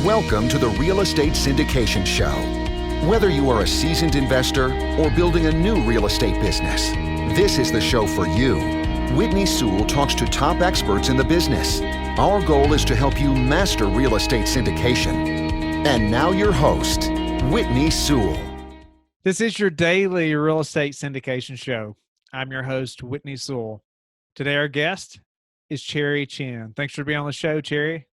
Welcome to the Real Estate Syndication Show. Whether you are a seasoned investor or building a new real estate business, this is the show for you. Whitney Sewell talks to top experts in the business. Our goal is to help you master real estate syndication. And now your host, Whitney Sewell. This is your daily real estate syndication show. I'm your host, Whitney Sewell. Today, our guest is Chen. Thanks for being on the show, Cherry.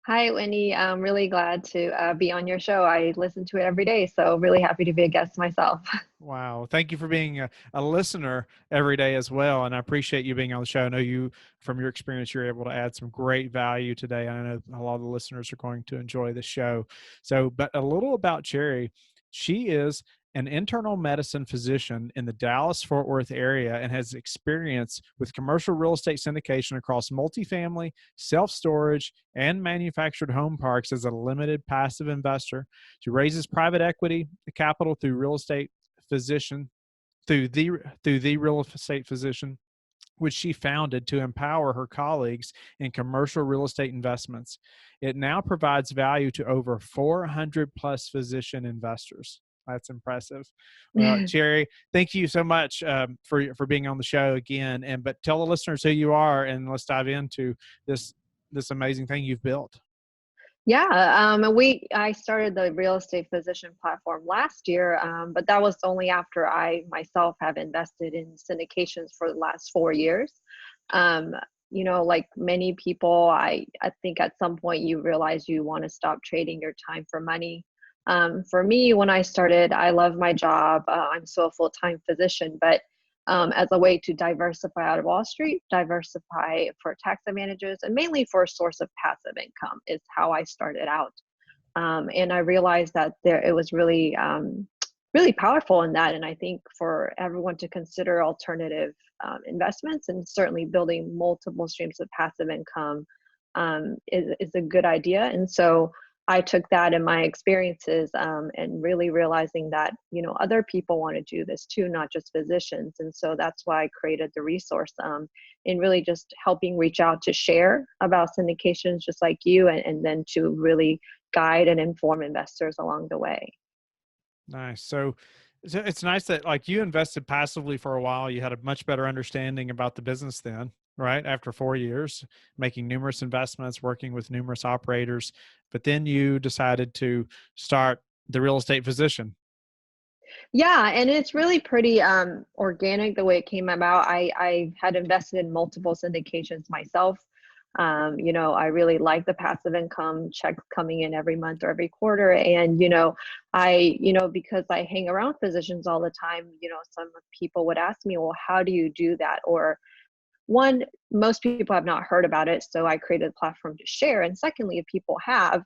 Hi, Whitney. I'm really glad to be on your show. I listen to it every day, so really happy to be a guest myself. Wow. Thank you for being a listener every day as well. And I appreciate you being on the show. I know you, from your experience, you're able to add some great value today. I know a lot of the listeners are going to enjoy the show. But a little about Cherry. She is an internal medicine physician in the Dallas-Fort Worth area and has experience with commercial real estate syndication across multifamily, self-storage, and manufactured home parks as a limited passive investor. She raises private equity capital through real estate physician, through the real estate physician, which she founded to empower her colleagues in commercial real estate investments. It now provides value to over 400 plus physician investors. That's impressive. Well, Cherry, thank you so much for being on the show again. But tell the listeners who you are, and let's dive into this amazing thing you've built. Yeah, I started the real estate physician platform last year, but that was only after I myself have invested in syndications for the last 4 years. Like many people, I think at some point you realize you want to stop trading your time for money. For me, when I started, I love my job. I'm still a full-time physician, but as a way to diversify out of Wall Street, diversify for tax advantages, and mainly for a source of passive income is how I started out. And I realized that it was really, really powerful in that. And I think for everyone to consider alternative investments and certainly building multiple streams of passive income is a good idea. And so I took that in my experiences and really realizing that, other people want to do this too, not just physicians. And so that's why I created the resource in really just helping reach out to share about syndications just like you, and then to really guide and inform investors along the way. Nice. So it's nice that you invested passively for a while. You had a much better understanding about the business then, right? After 4 years, making numerous investments, working with numerous operators, but then you decided to start the real estate physician. Yeah, and it's really pretty organic the way it came about. I had invested in multiple syndications myself. I really like the passive income checks coming in every month or every quarter. And, because I hang around physicians all the time, some people would ask me, well, how do you do that? Or one, most people have not heard about it, so I created a platform to share. And secondly, if people have,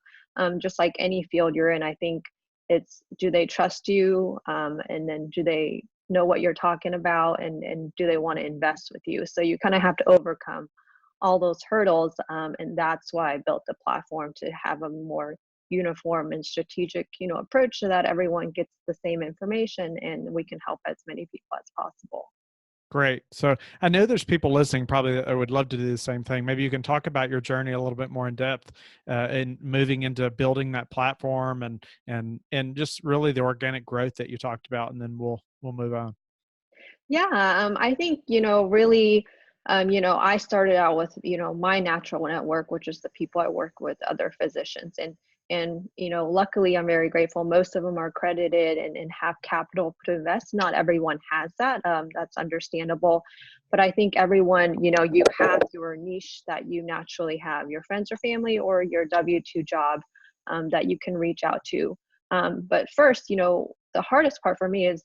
just like any field you're in, I think it's, do they trust you? And then do they know what you're talking about? And do they want to invest with you? So you kind of have to overcome all those hurdles. And that's why I built the platform, to have a more uniform and strategic, approach so that everyone gets the same information and we can help as many people as possible. Great. So I know there's people listening probably that would love to do the same thing. Maybe you can talk about your journey a little bit more in depth in moving into building that platform and just really the organic growth that you talked about, and then we'll move on. Yeah, I think, really, I started out with, my natural network, which is the people I work with, other physicians. And luckily, I'm very grateful. Most of them are accredited and have capital to invest. Not everyone has that. That's understandable. But I think everyone, you have your niche that you naturally have, your friends or family or your W-2 job that you can reach out to. But first, the hardest part for me is,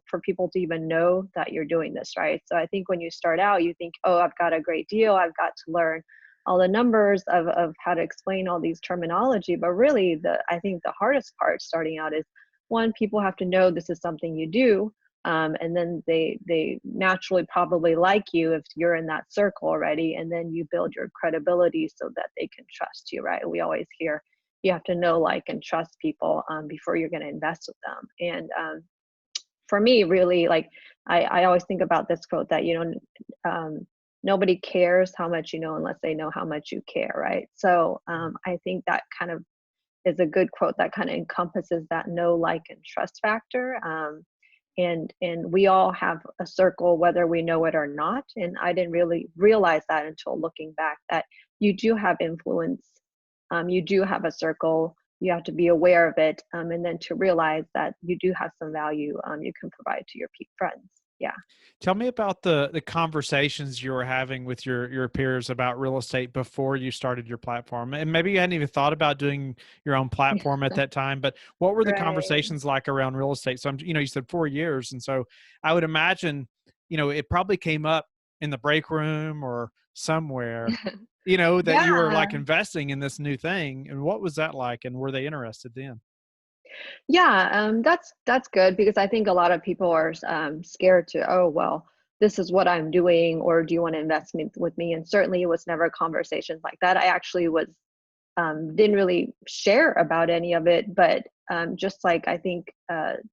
for people to even know that you're doing this, right? So I think when you start out, you think, oh, I've got a great deal. I've got to learn all the numbers of how to explain all these terminology. But really, I think the hardest part starting out is, one, people have to know this is something you do. And then they naturally probably like you if you're in that circle already. And then you build your credibility so that they can trust you, right? We always hear you have to know, like, and trust people before you're going to invest with them. And for me, really, I always think about this quote that, nobody cares how much you know unless they know how much you care, right? So I think that kind of is a good quote that kind of encompasses that know, like, and trust factor. And we all have a circle, whether we know it or not. And I didn't really realize that until looking back, that you do have influence. You do have a circle. You have to be aware of it, and then to realize that you do have some value you can provide to your friends. Yeah. Tell me about the conversations you were having with your peers about real estate before you started your platform. And maybe you hadn't even thought about doing your own platform at that time, but what were the Right. conversations like around real estate? So you said 4 years. And so I would imagine, it probably came up in the break room or somewhere, that you were like Yeah. investing in this new thing. And what was that like? And were they interested then? Yeah, that's good, because I think a lot of people are scared to, oh, well, this is what I'm doing, or do you want to invest with me? And certainly it was never conversations like that. I actually didn't really share about any of it, but just like, I think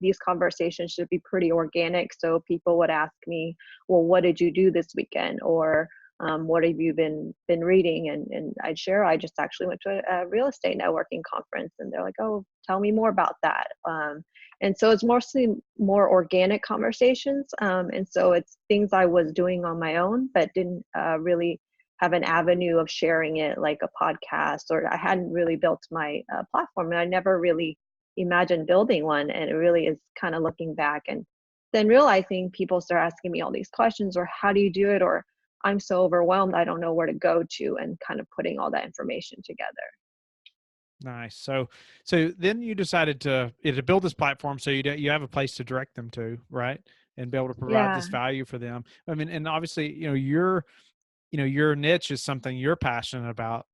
these conversations should be pretty organic. So people would ask me, well, what did you do this weekend? Or what have you been reading? And I'd share, I just actually went to a real estate networking conference, and they're like, oh, tell me more about that. And so it's mostly more organic conversations. And so it's things I was doing on my own, but didn't really have an avenue of sharing it, like a podcast, or I hadn't really built my platform, and I never really imagined building one. And it really is kind of looking back and then realizing people start asking me all these questions, or how do you do it? Or I'm so overwhelmed, I don't know where to go to, and kind of putting all that information together. Nice. So then you decided to build this platform so you have a place to direct them to, right? And be able to provide Yeah, this value for them. I mean, and obviously, your niche is something you're passionate about,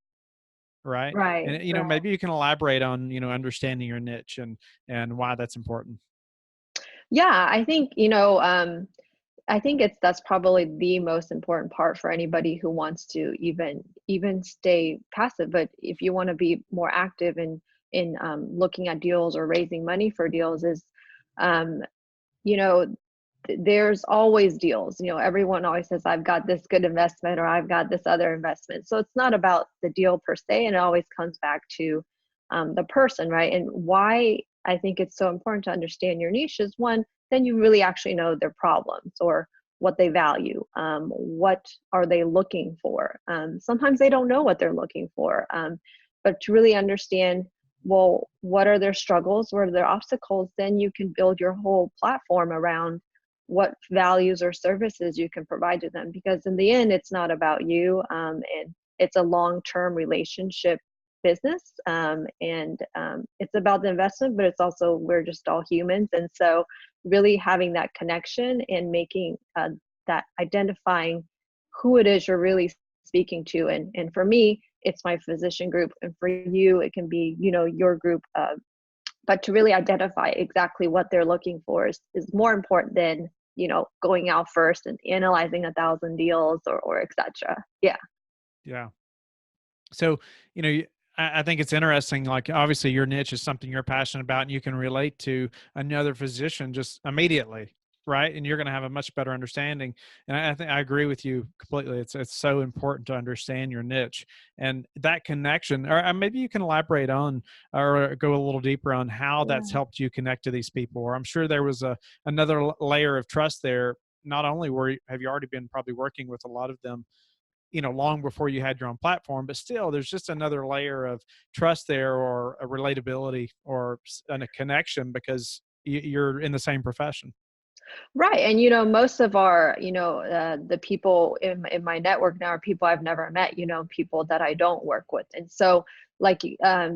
right? right, And right. maybe you can elaborate on, understanding your niche and why that's important. Yeah, I think that's probably the most important part for anybody who wants to even stay passive. But if you want to be more active in looking at deals or raising money for deals, is um, you know there's always deals. Everyone always says, I've got this good investment, or I've got this other investment. So it's not about the deal per se, and it always comes back to the person, right? And why I think it's so important to understand your niche is, one, then you really actually know their problems, or what they value, what are they looking for. Sometimes they don't know what they're looking for, but to really understand, well, what are their struggles, what are their obstacles, then you can build your whole platform around what values or services you can provide to them. Because in the end, it's not about you, and it's a long-term relationship business, and it's about the investment, but it's also, we're just all humans. And so really having that connection and making that, identifying who it is you're really speaking to. And for me, it's my physician group, and for you it can be your group, but to really identify exactly what they're looking for is more important than going out first and analyzing 1,000 deals, or etc. Yeah. Yeah. So, I think it's interesting. Like, obviously, your niche is something you're passionate about, and you can relate to another physician just immediately, right? And you're going to have a much better understanding. And I think I agree with you completely. It's so important to understand your niche and that connection. Or maybe you can elaborate on, or go a little deeper on how that's Yeah. helped you connect to these people. Or I'm sure there was another layer of trust there. Not only have you already been probably working with a lot of them, long before you had your own platform, but still there's just another layer of trust there, or a relatability, or a connection, because you're in the same profession. Right. And most of our, the people in my network now are people I've never met, people that I don't work with. And so, like,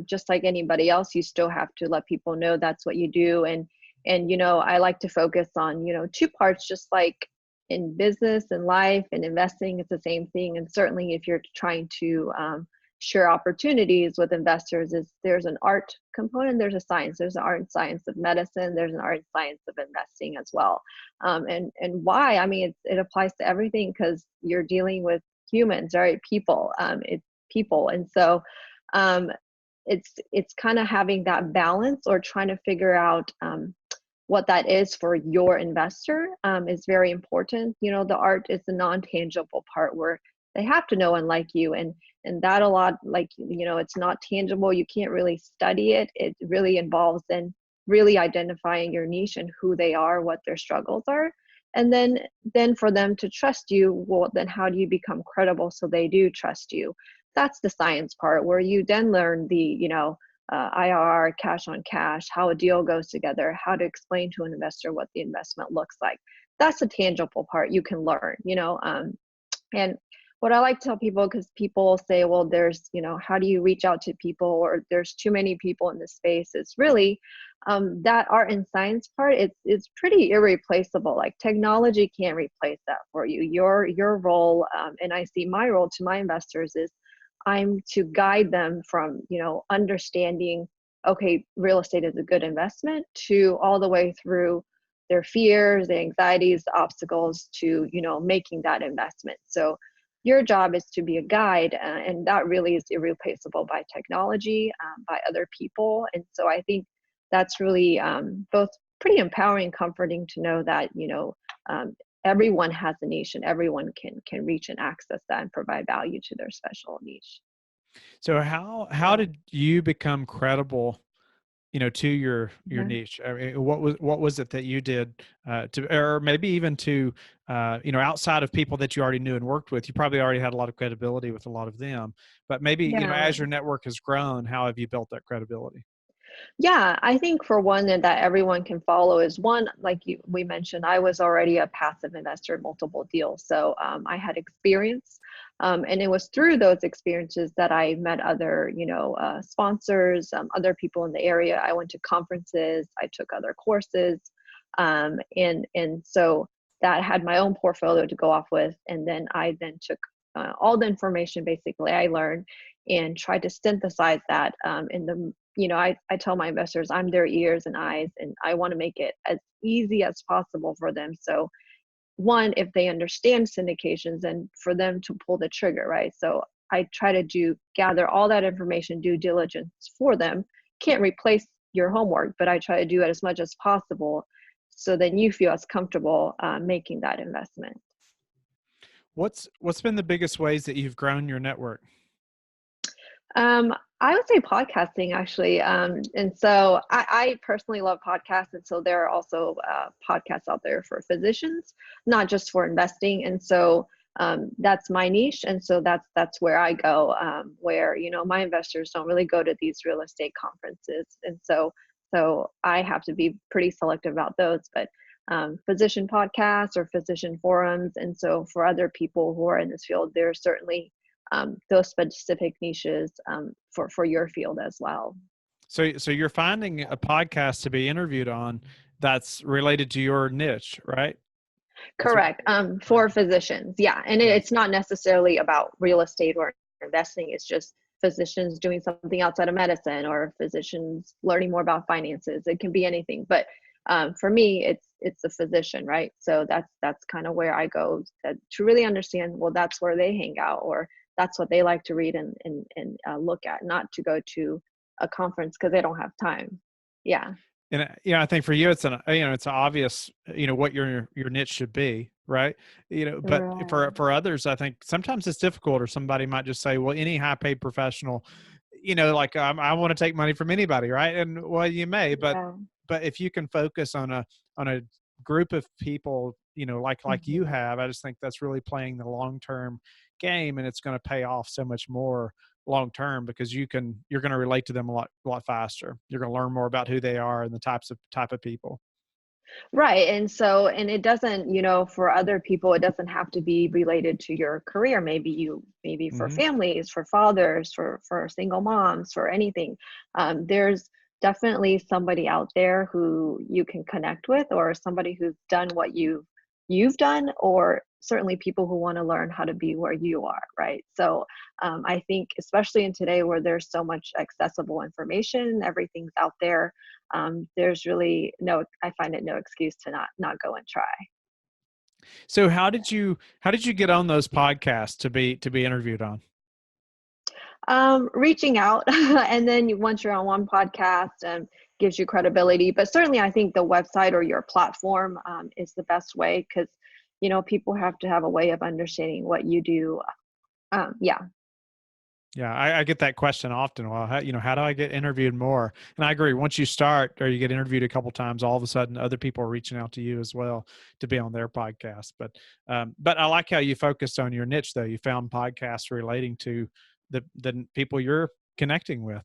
just like anybody else, you still have to let people know that's what you do. And I like to focus on, two parts, just like in business and life and investing, it's the same thing. And certainly if you're trying to share opportunities with investors, is there's an art component, there's a science, there's an art and science of medicine, there's an art and science of investing as well. And why? I mean, it applies to everything, because you're dealing with humans, right? People. It's people. And so it's kind of having that balance, or trying to figure out what that is for your investor, is very important. The art is the non-tangible part, where they have to know and like you. And that a lot, like, it's not tangible. You can't really study it. It really involves then really identifying your niche and who they are, what their struggles are. And then for them to trust you, well, then how do you become credible so they do trust you? That's the science part, where you then learn the, IRR, cash on cash, how a deal goes together, how to explain to an investor what the investment looks like. That's the tangible part you can learn, and what I like to tell people, because people say, well, there's, how do you reach out to people, or there's too many people in this space, it's really that art and science part, it's pretty irreplaceable. Like, technology can't replace that for you. Your role, and I see my role to my investors is I'm to guide them from, understanding, okay, real estate is a good investment, to all the way through their fears, the anxieties, the obstacles to, making that investment. So your job is to be a guide, and that really is irreplaceable by technology, by other people. And so I think that's really both pretty empowering and comforting to know that, everyone has a niche, and everyone can reach and access that and provide value to their special niche. So how did you become credible, to your Yeah. niche? I mean, what was it that you did or maybe even to, outside of people that you already knew and worked with? You probably already had a lot of credibility with a lot of them, but maybe, Yeah. as your network has grown, how have you built that credibility? Yeah, I think for one that everyone can follow is one, like we mentioned, I was already a passive investor in multiple deals. So I had experience, and it was through those experiences that I met other, sponsors, other people in the area. I went to conferences, I took other courses, and so that had my own portfolio to go off with. And then I then took all the information basically I learned and tried to synthesize that in the I tell my investors I'm their ears and eyes, and I want to make it as easy as possible for them. So one, if they understand syndications, and for them to pull the trigger, right? So I try to gather all that information, due diligence for them. Can't replace your homework, but I try to do it as much as possible, so then you feel as comfortable making that investment. What's been the biggest ways that you've grown your network? I would say podcasting, actually. And so I personally love podcasts. And so there are also podcasts out there for physicians, not just for investing. And so that's my niche. And so that's where I go, where, my investors don't really go to these real estate conferences. And so I have to be pretty selective about those. But physician podcasts or physician forums. And so for other people who are in this field, there's certainly those specific niches for your field as well. So you're finding a podcast to be interviewed on that's related to your niche, right? Correct. For physicians. Yeah. And it's not necessarily about real estate or investing. It's just physicians doing something outside of medicine, or physicians learning more about finances. It can be anything. But for me, it's a physician, right? So that's kind of where I go to really understand, well, that's where they hang out, or that's what they like to read and look at, not to go to a conference because they don't have time. Yeah. And I think for you, it's it's obvious, what your niche should be, right? But Right. for others, I think sometimes it's difficult, or somebody might just say, well, any high paid professional, like I want to take money from anybody, right? And well, you may, but Yeah. if you can focus on a group of people, like you Mhm. have, I just think that's really playing the long term game, and it's going to pay off so much more long term, because you're going to relate to them a lot faster. You're going to learn more about who they are and the type of people. Right. And it doesn't, for other people, it doesn't have to be related to your career. Maybe for Hmm. families, for fathers, for single moms, for anything. There's definitely somebody out there who you can connect with, or somebody who's done what you've done, or certainly people who want to learn how to be where you are. Right. So I think, especially in today where there's so much accessible information, everything's out there. There's really I find it no excuse to not go and try. So how did you get on those podcasts to be interviewed on? Reaching out, and then once you're on one podcast, gives you credibility. But certainly I think the website or your platform is the best way, because people have to have a way of understanding what you do Yeah. Yeah, I get that question often. Well, how do I get interviewed more? And I agree. Once you start or you get interviewed a couple times, all of a sudden other people are reaching out to you as well to be on their podcast. But I like how you focused on your niche, though. You found podcasts relating to the people you're connecting with.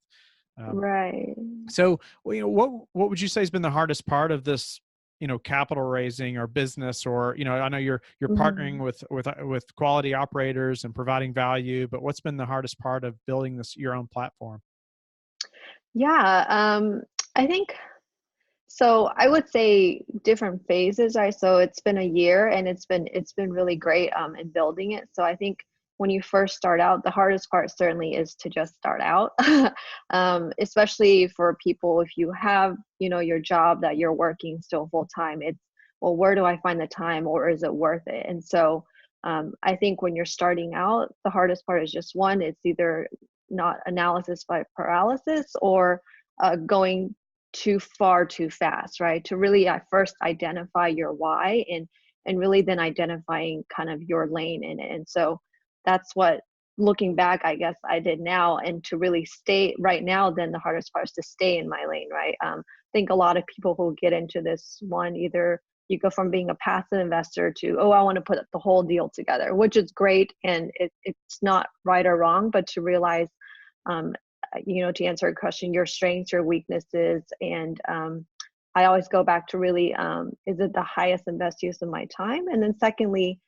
Um, Right. so, well, what would you say has been the hardest part of this, capital raising or business, or, I know you're partnering Mhm. with quality operators and providing value, but what's been the hardest part of building your own platform? Yeah, I think so. I would say different phases, right? So it's been a year, and it's been really great in building it. So I think when you first start out, the hardest part certainly is to just start out, especially for people if you have your job that you're working still full time. It's, well, where do I find the time, or is it worth it? And so I think when you're starting out, the hardest part is just one, it's either not analysis by paralysis, or going too far too fast, right? To really at first identify your why, and really then identifying kind of your lane in it. And so that's what, looking back, I guess I did now. And to really stay right now, then the hardest part is to stay in my lane, right? I think a lot of people who get into this one, either you go from being a passive investor to, oh, I want to put the whole deal together, which is great, and it's not right or wrong, but to realize, um, to answer a question, your strengths, your weaknesses. And I always go back to really, is it the highest and best use of my time? And then secondly,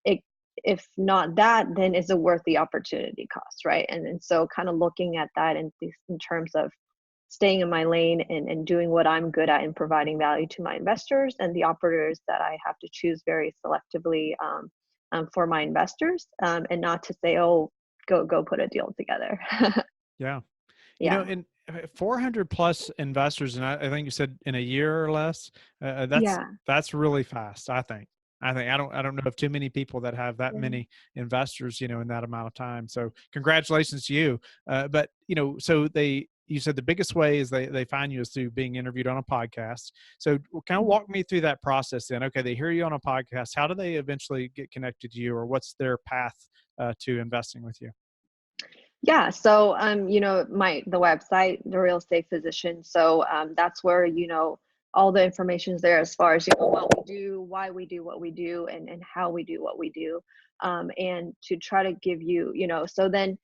it, if not that, then is it worth the opportunity cost, right? And so kind of looking at that in terms of staying in my lane, and doing what I'm good at and providing value to my investors and the operators that I have to choose very selectively, for my investors, and not to say, oh, go put a deal together. Yeah. Yeah. In 400 plus investors, and I think you said in a year or less, Yeah. that's really fast. I don't know of too many people that have that Yeah. many investors, in that amount of time. So congratulations to you. But so you said the biggest way is they find you is through being interviewed on a podcast. So kind of walk me through that process then. Okay, they hear you on a podcast. How do they eventually get connected to you, or what's their path to investing with you? Yeah. So, the website, the Real Estate Physician. So, that's where, all the information is there as far as, what we do, why we do what we do, and how we do what we do. And to try to give you, so then,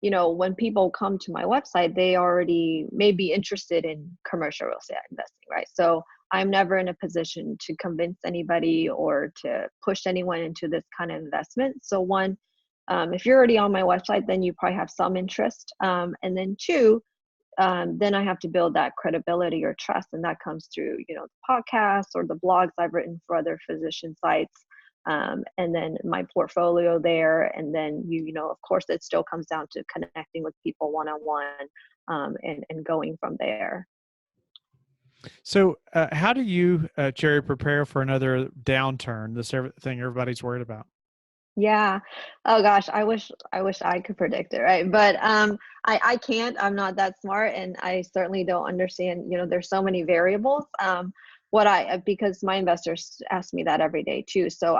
when people come to my website, they already may be interested in commercial real estate investing, right? So I'm never in a position to convince anybody or to push anyone into this kind of investment. So one, if you're already on my website, then you probably have some interest. And then two, then I have to build that credibility or trust, and that comes through, the podcasts or the blogs I've written for other physician sites, and then my portfolio there. And then of course, it still comes down to connecting with people one on one, and going from there. So, how do you, Jerry, prepare for another downturn? Thing everybody's worried about. Yeah. Oh gosh, I wish I could predict it, right? But I can't. I'm not that smart, and I certainly don't understand, there's so many variables. What I because my investors ask me that every day too. So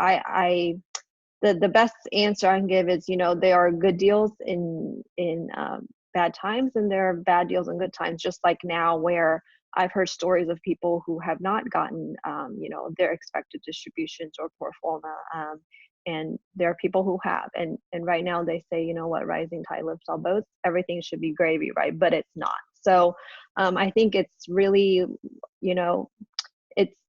the best answer I can give is, there are good deals in bad times, and there are bad deals in good times, just like now, where I've heard stories of people who have not gotten, their expected distributions or pro forma, and there are people who have, and right now they say, what, rising tide lifts all boats. Everything should be gravy, right? But it's not. So I think it's really, you know,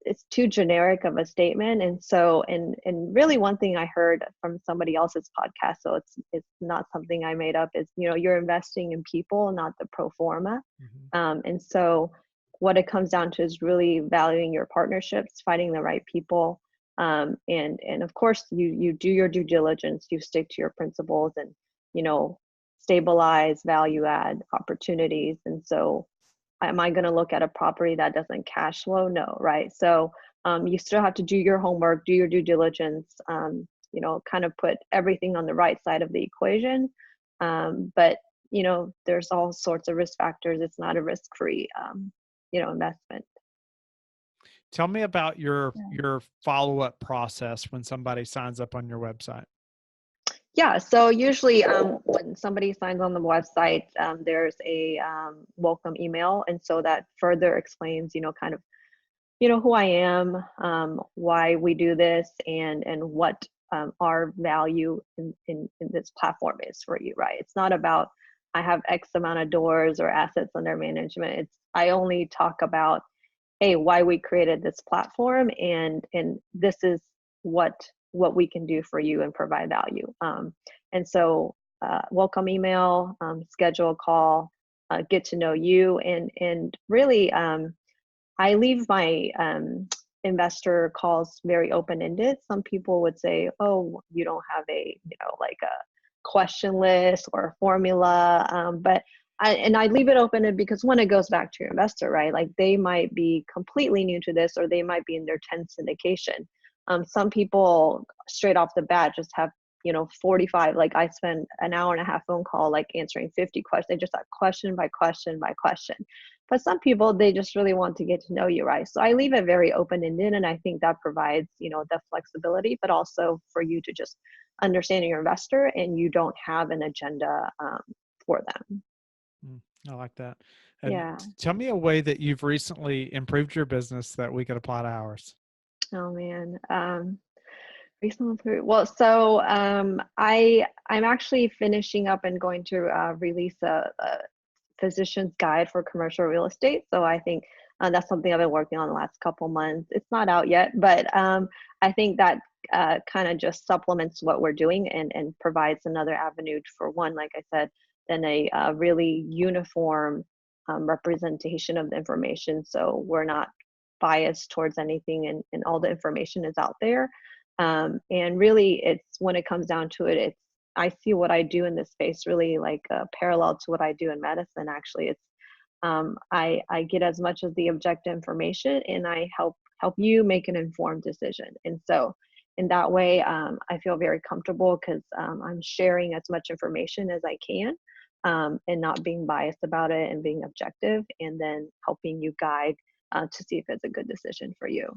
it's too generic of a statement. And so, and really, one thing I heard from somebody else's podcast, so it's not something I made up, is, you're investing in people, not the pro forma. Mhm. And so what it comes down to is really valuing your partnerships, finding the right people, and of course, you do your due diligence, you stick to your principles, and you know stabilize value add opportunities. And so, am I going to look at a property that doesn't cash flow? No, right? So you still have to do your homework, do your due diligence, kind of put everything on the right side of the equation. But there's all sorts of risk factors. It's not a risk-free, investment. Tell me about your Yeah. your follow-up process when somebody signs up on your website. Yeah, so usually when somebody signs on the website, there's a welcome email. And so that further explains, kind of, who I am, why we do this, and what our value in this platform is for you, right? It's not about I have X amount of doors or assets under management. I only talk about, hey, why we created this platform, and this is what we can do for you and provide value. And so welcome email, schedule a call, get to know you, and really I leave my investor calls very open-ended. Some people would say, oh, you don't have a, like a question list or a formula. But I leave it open because when it goes back to your investor, right? Like they might be completely new to this, or they might be in their 10th syndication. Some people straight off the bat just have, 45, like I spend an hour and a half phone call, like answering 50 questions. They just like question by question by question. But some people, they just really want to get to know you, right? So I leave it very open-ended, and I think that provides, the flexibility, but also for you to just understand your investor, and you don't have an agenda for them. I like that. And Yeah. tell me a way that you've recently improved your business that we could apply to ours. Oh man. Recently improved. Well, so I'm actually finishing up and going to release a physician's guide for commercial real estate. So I think that's something I've been working on the last couple months. It's not out yet, but I think that kind of just supplements what we're doing, and provides another avenue for one, like I said, then a really uniform representation of the information. So we're not biased towards anything, and all the information is out there. And really, it's when it comes down to it, I see what I do in this space really like parallel to what I do in medicine. Actually, it's I get as much of the objective information, and I help you make an informed decision. And so in that way, I feel very comfortable because I'm sharing as much information as I can, and not being biased about it, and being objective, and then helping you guide to see if it's a good decision for you.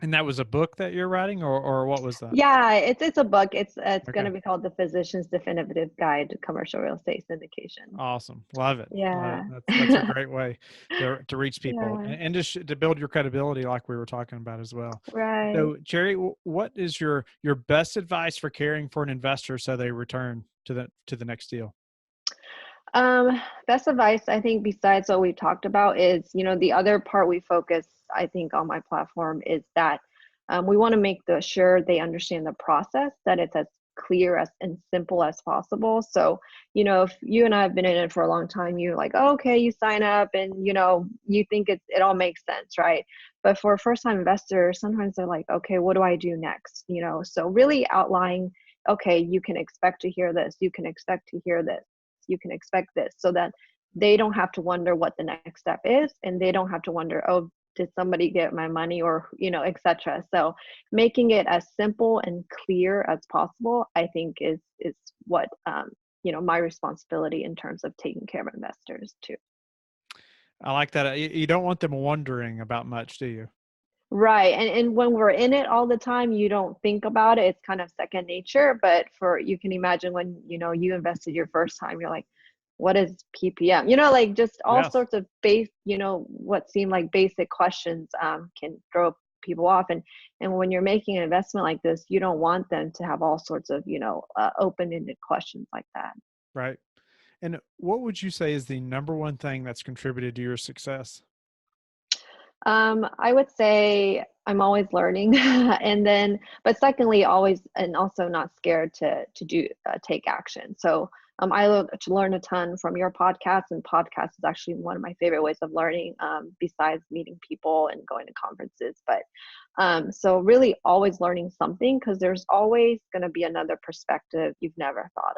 And that was a book that you're writing, or what was that? Yeah, it's a book. It's going Okay. to be called The Physician's Definitive Guide to Commercial Real Estate Syndication. Awesome. Love it. Love Yeah. it. That's a great way to reach people, Yeah. and just to build your credibility like we were talking about as well. Right. So Cherry, what is your best advice for caring for an investor so they return to the next deal? Best advice, I think, besides what we talked about is, the other part we focus, I think, on my platform is that we want to make sure they understand the process, that it's as clear as and simple as possible. So, if you and I have been in it for a long time, you're like, oh, okay, you sign up, and you think it all makes sense, right? But for a first-time investor, sometimes they're like, okay, what do I do next? So really outline, okay, you can expect to hear this, you can expect to hear this, you can expect this, so that they don't have to wonder what the next step is, and they don't have to wonder, oh, did somebody get my money, or etc. So making it as simple and clear as possible, I think is what my responsibility in terms of taking care of investors too. I like that. You don't want them wondering about much, do you? Right. And when we're in it all the time, you don't think about it. It's kind of second nature. But you can imagine when, you invested your first time, you're like, what is PPM? Like just all Yes. sorts of what seem like basic questions can throw people off. And when you're making an investment like this, you don't want them to have all sorts of, open-ended questions like that. Right. And what would you say is the number one thing that's contributed to your success? I would say I'm always learning, but secondly, always and also not scared to take action. So I learn a ton from your podcast, and podcast is actually one of my favorite ways of learning, besides meeting people and going to conferences. But so really always learning something, because there's always going to be another perspective you've never thought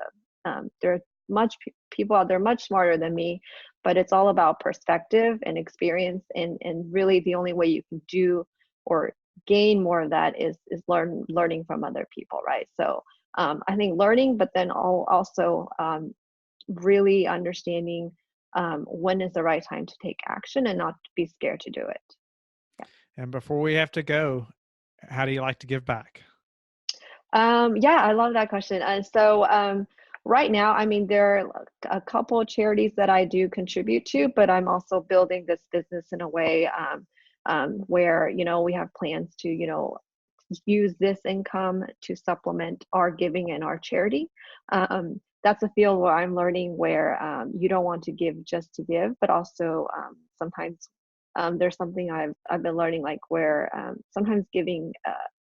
of. There are people out there much smarter than me, but it's all about perspective and experience, and really the only way you can do or gain more of that is learning from other people, right? So I think learning, but then also really understanding when is the right time to take action, and not be scared to do it. Yeah. And before we have to go, how do you like to give back? Yeah, I love that question. And so right now, I mean, there are a couple of charities that I do contribute to, but I'm also building this business in a way where, we have plans to, use this income to supplement our giving and our charity. That's a field where I'm learning where you don't want to give just to give, but also sometimes there's something I've been learning, like where sometimes giving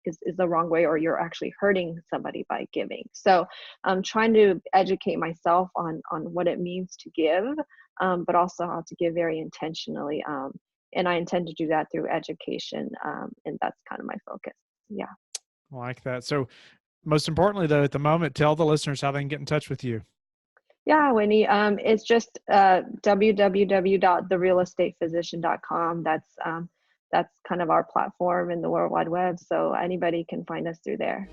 is the wrong way, or you're actually hurting somebody by giving. So I'm trying to educate myself on what it means to give, but also how to give very intentionally. And I intend to do that through education, and that's kind of my focus. Yeah. I like that. So most importantly, though, at the moment, tell the listeners how they can get in touch with you. Yeah, Whitney. It's just www.therealestatephysician.com. That's kind of our platform in the World Wide Web, so anybody can find us through there.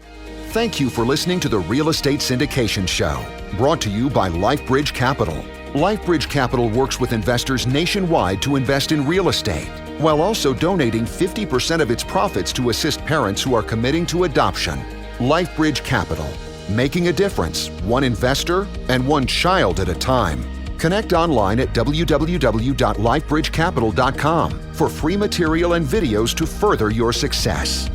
Thank you for listening to the Real Estate Syndication Show, brought to you by Life Bridge Capital. Life Bridge Capital works with investors nationwide to invest in real estate, while also donating 50% of its profits to assist parents who are committing to adoption. Life Bridge Capital, making a difference, one investor and one child at a time. Connect online at www.lifebridgecapital.com for free material and videos to further your success.